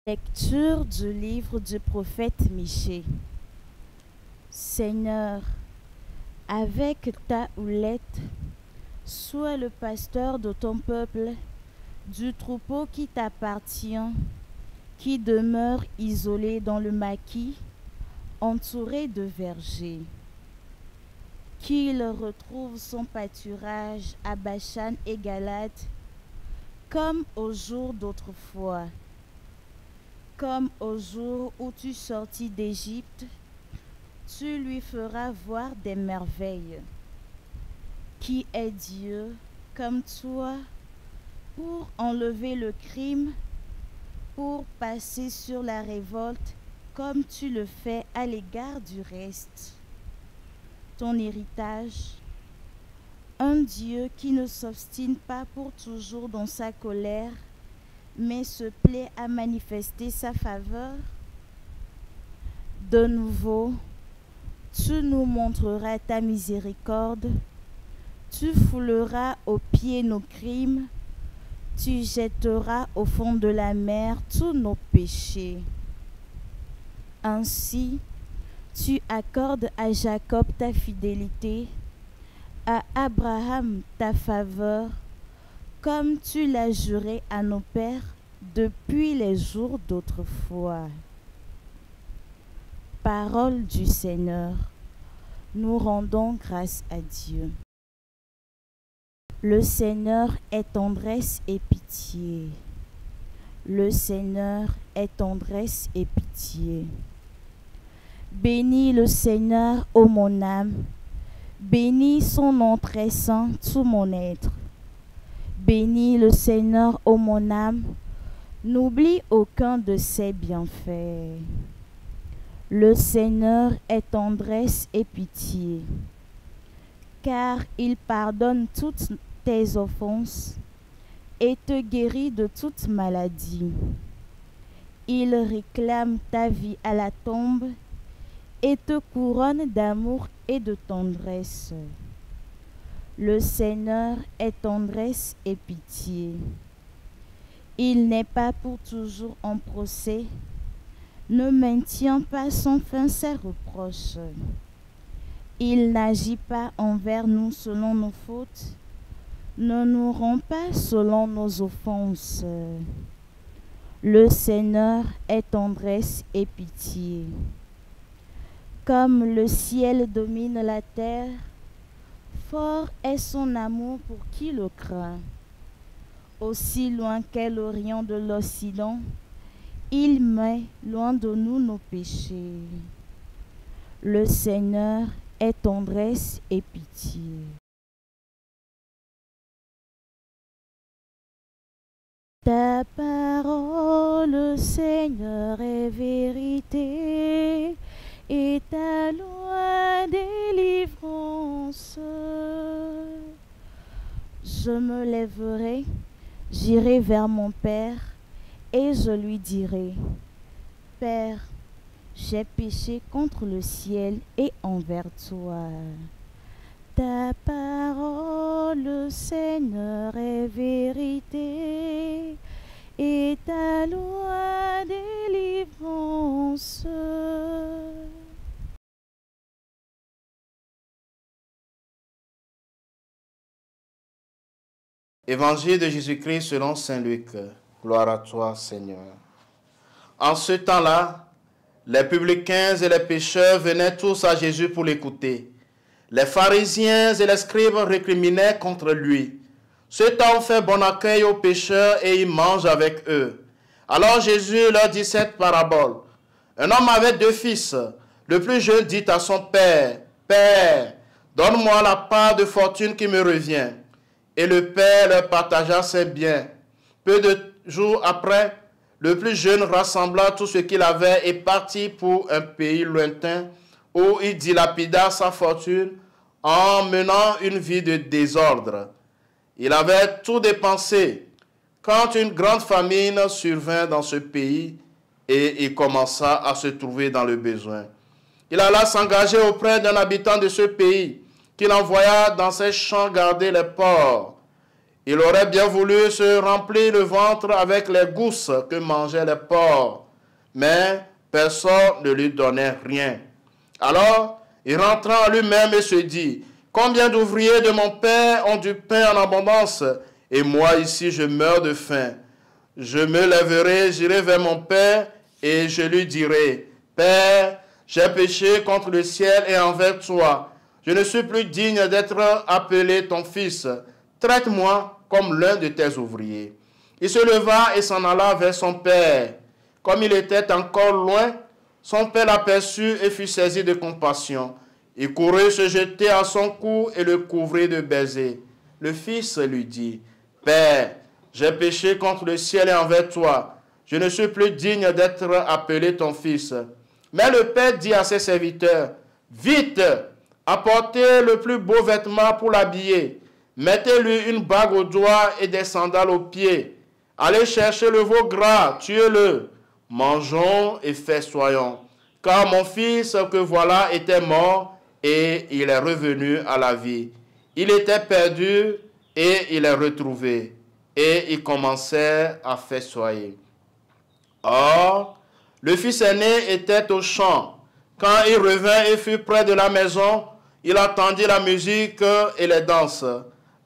Lecture du livre du prophète Michée. Seigneur, avec ta houlette, sois le pasteur de ton peuple, du troupeau qui t'appartient, qui demeure isolé dans le maquis, entouré de vergers. Qu'il retrouve son pâturage à Bashan et Galade, comme au jour d'autrefois. Comme au jour où tu sortis d'Égypte, tu lui feras voir des merveilles. Qui est Dieu comme toi pour enlever le crime, pour passer sur la révolte comme tu le fais à l'égard du reste? Ton héritage, un Dieu qui ne s'obstine pas pour toujours dans sa colère, mais se plaît à manifester sa faveur. De nouveau, tu nous montreras ta miséricorde, tu fouleras aux pieds nos crimes, tu jetteras au fond de la mer tous nos péchés. Ainsi, tu accordes à Jacob ta fidélité, à Abraham ta faveur, comme tu l'as juré à nos pères depuis les jours d'autrefois. Parole du Seigneur, nous rendons grâce à Dieu. Le Seigneur est tendresse et pitié. Le Seigneur est tendresse et pitié. Bénis le Seigneur, ô mon âme, bénis son nom très saint, tout mon être. Bénis le Seigneur, ô mon âme, n'oublie aucun de ses bienfaits. Le Seigneur est tendresse et pitié, car il pardonne toutes tes offenses et te guérit de toute maladie. Il réclame ta vie à la tombe et te couronne d'amour et de tendresse. Le Seigneur est tendresse et pitié. Il n'est pas pour toujours en procès, ne maintient pas sans fin ses reproches. Il n'agit pas envers nous selon nos fautes, ne nous rend pas selon nos offenses. Le Seigneur est tendresse et pitié. Comme le ciel domine la terre, fort est son amour pour qui le craint. Aussi loin qu'est l'Orient de l'Occident, il met loin de nous nos péchés. Le Seigneur est tendresse et pitié. Ta parole, Seigneur, est vérité, et ta loi délivrance. Je me lèverai, j'irai vers mon Père, et je lui dirai: Père, j'ai péché contre le ciel et envers toi. Ta parole, Seigneur, est vérité, et ta loi délivrance. Évangile de Jésus-Christ selon saint Luc. Gloire à toi, Seigneur. En ce temps-là, les publicains et les pécheurs venaient tous à Jésus pour l'écouter. Les pharisiens et les scribes récriminaient contre lui. Cet homme fait bon accueil aux pécheurs et il mange avec eux. Alors Jésus leur dit cette parabole. Un homme avait 2 fils. Le plus jeune dit à son père: Père, donne-moi la part de fortune qui me revient. Et le père leur partagea ses biens. Peu de jours après, le plus jeune rassembla tout ce qu'il avait et partit pour un pays lointain où il dilapida sa fortune en menant une vie de désordre. Il avait tout dépensé quand une grande famine survint dans ce pays et il commença à se trouver dans le besoin. Il alla s'engager auprès d'un habitant de ce pays qu'il envoya dans ses champs garder les porcs. Il aurait bien voulu se remplir le ventre avec les gousses que mangeaient les porcs, mais personne ne lui donnait rien. Alors, il rentra en lui-même et se dit, « Combien d'ouvriers de mon père ont du pain en abondance, et moi ici je meurs de faim. Je me lèverai, j'irai vers mon père, et je lui dirai, « Père, j'ai péché contre le ciel et envers toi. Je ne suis plus digne d'être appelé ton fils. Traite-moi comme l'un de tes ouvriers. » Il se leva et s'en alla vers son père. Comme il était encore loin, son père l'aperçut et fut saisi de compassion. Il courut se jeter à son cou et le couvrit de baisers. Le fils lui dit, « Père, j'ai péché contre le ciel et envers toi. Je ne suis plus digne d'être appelé ton fils. » Mais le père dit à ses serviteurs, « Vite, apportez le plus beau vêtement pour l'habiller. Mettez-lui une bague au doigt et des sandales aux pieds. Allez chercher le veau gras, tuez-le. Mangeons et festoyons. Car mon fils que voilà était mort et il est revenu à la vie. Il était perdu et il est retrouvé. » Et ils commençaient à festoyer. Or, le fils aîné était au champ. Quand il revint et fut près de la maison, il entendit la musique et les danses.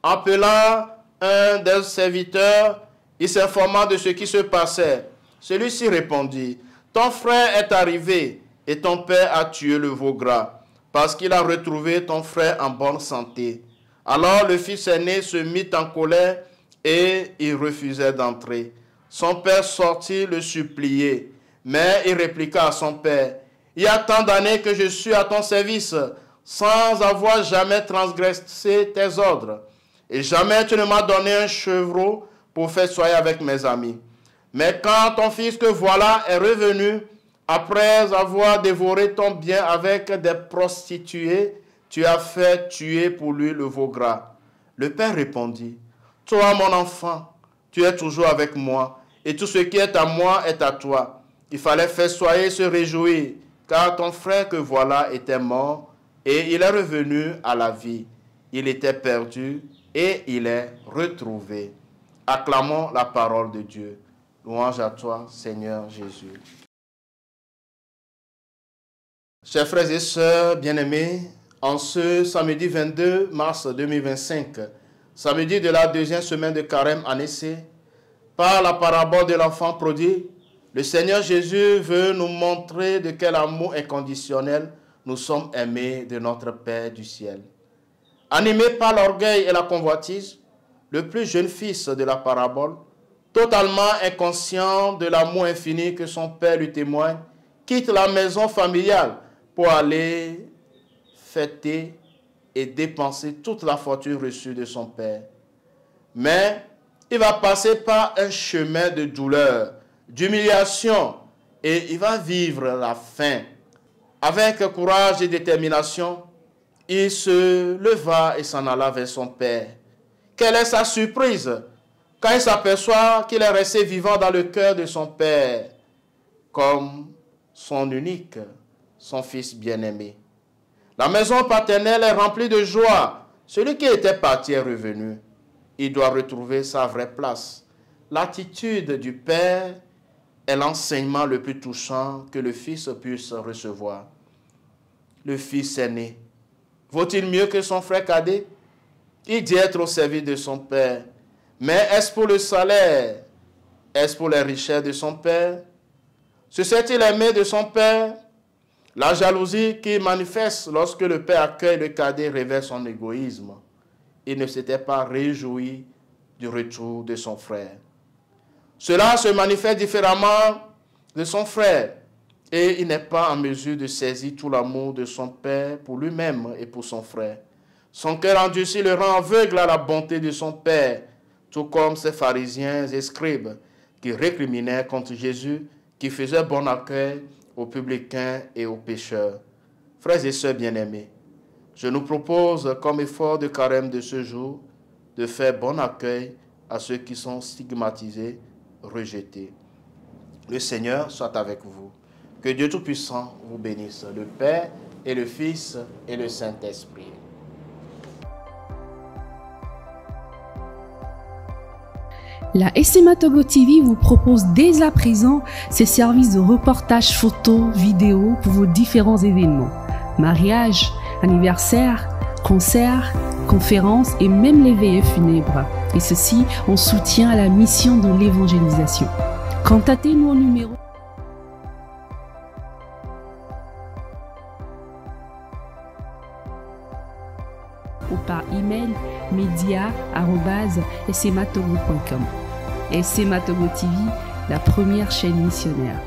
Appelant un des serviteurs, il s'informa de ce qui se passait. Celui-ci répondit, « Ton frère est arrivé et ton père a tué le veau gras, parce qu'il a retrouvé ton frère en bonne santé. » Alors le fils aîné se mit en colère et il refusait d'entrer. Son père sortit le supplier, mais il répliqua à son père, « Il y a tant d'années que je suis à ton service, sans avoir jamais transgressé tes ordres. Et jamais tu ne m'as donné un chevreau pour festoyer avec mes amis. Mais quand ton fils que voilà est revenu, après avoir dévoré ton bien avec des prostituées, tu as fait tuer pour lui le veau gras. » Le père répondit, « Toi, mon enfant, tu es toujours avec moi, et tout ce qui est à moi est à toi. Il fallait festoyer et se réjouir, car ton frère que voilà était mort, et il est revenu à la vie. Il était perdu, et il est retrouvé. » Acclamons la parole de Dieu. Louange à toi, Seigneur Jésus. Chers frères et sœurs bien-aimés, en ce samedi 22 mars 2025, samedi de la deuxième semaine de Carême en essai, par la parabole de l'enfant prodigue, le Seigneur Jésus veut nous montrer de quel amour inconditionnel nous sommes aimés de notre Père du ciel. Animé par l'orgueil et la convoitise, le plus jeune fils de la parabole, totalement inconscient de l'amour infini que son père lui témoigne, quitte la maison familiale pour aller fêter et dépenser toute la fortune reçue de son père. Mais il va passer par un chemin de douleur, d'humiliation, et il va vivre la faim. Avec courage et détermination, il se leva et s'en alla vers son père. Quelle est sa surprise quand il s'aperçoit qu'il est resté vivant dans le cœur de son père, comme son unique, son fils bien-aimé. La maison paternelle est remplie de joie. Celui qui était parti est revenu. Il doit retrouver sa vraie place. L'attitude du père est l'enseignement le plus touchant que le fils puisse recevoir. Le fils aîné, vaut-il mieux que son frère cadet? Il dit être au service de son père. Mais est-ce pour le salaire? Est-ce pour les richesses de son père? Se sait-il aimé de son père? La jalousie qui manifeste lorsque le père accueille le cadet révèle son égoïsme. Il ne s'était pas réjoui du retour de son frère. Cela se manifeste différemment de son frère et il n'est pas en mesure de saisir tout l'amour de son père pour lui-même et pour son frère. Son cœur endurci le rend aveugle à la bonté de son père, tout comme ces pharisiens et scribes qui récriminaient contre Jésus, qui faisait bon accueil aux publicains et aux pécheurs. Frères et sœurs bien-aimés, je nous propose comme effort de carême de ce jour de faire bon accueil à ceux qui sont stigmatisés, rejetés. Le Seigneur soit avec vous. Que Dieu Tout-Puissant vous bénisse, le Père et le Fils et le Saint-Esprit. La SMA Togo TV vous propose dès à présent ses services de reportage photo, vidéo pour vos différents événements. Mariage, anniversaire, concerts, conférences et même les veillées funèbres. Et ceci en soutien à la mission de l'évangélisation. Contactez-nous au numéro ou par email media@smatogo.com. SMA Togo TV, la première chaîne missionnaire.